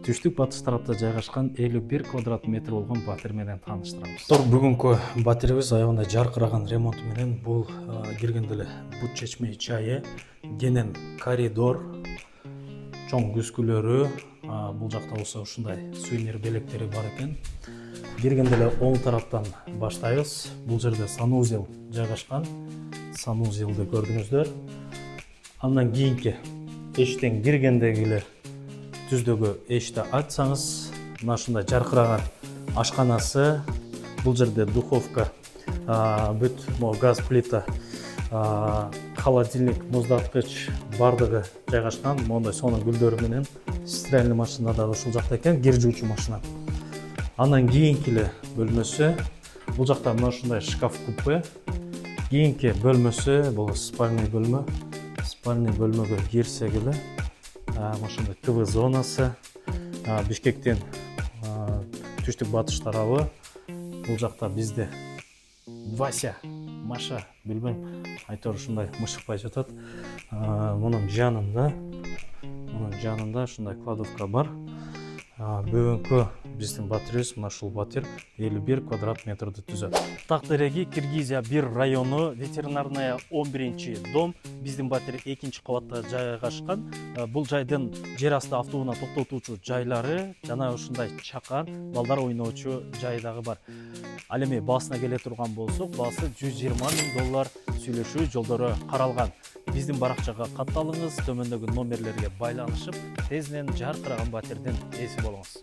түштүк батыш тарапта жайгашкан 51 квадрат метр болгон батир менен тааныштырабыз. Бүгүнкү батирибиз аябай жаркыраган ремонту менен бул киргенде эле бут чечмей чайы, кенен коридор, чоң күзгүлөрү, бул жакта болсо ушундай сувенир белектери бар экен. Киргенде эле оң тараптан баштайбыз. Бул жерде санузел жайгашкан. Санузелди көрдүңүздөр. Андан кийинки эштен киргендеги эле түздөгү эшти ачсаңыз, мына ушундай жаркыраган ашканасы. Бул жерде духовка, бүт газ плита, холодильник, муздаткыч бардыгы жайгашкан. Мондай сонун гүлдөрү менен стиральный машина дагы ушул жакта экен, кир жуучу машина. Андан кийинки эле бөлмөсү. Бул жакта мына ушундай шкаф купе. Кийинки бөлмөсү бул спальный бөлмө. Спальный бөлмөгө кирсек эле ошондой ТВ зонасы, Бишкектен түштүк батыш тарабы. Бул жакта бизде Вася, Маша, билбейм, айтор ушундай мышыкпай жатат. Мунун жанында ушундай кладовка бар. Бүгүнкү биздин батирибиз мына ушул батир 51 квадрат метрди түзөт. Тактыреги, Киргизия 1 району, ветеринарная 11 дом. Биздин батир 2 кабатта жайгашкан. Бул жайдын жер асты автоунаа токтотуучу жайлары жана ушундай чакан, балдар ойноочу жай дагы бар. Ал эми баасына келе турган болсок, баасы $120 000 сүйлөшүү жолдору каралган. Биздин баракчага катталыңыз, төмөндөгү номерлерге байланышып, тезинен жаркыраган батирдин ээси болуңуз.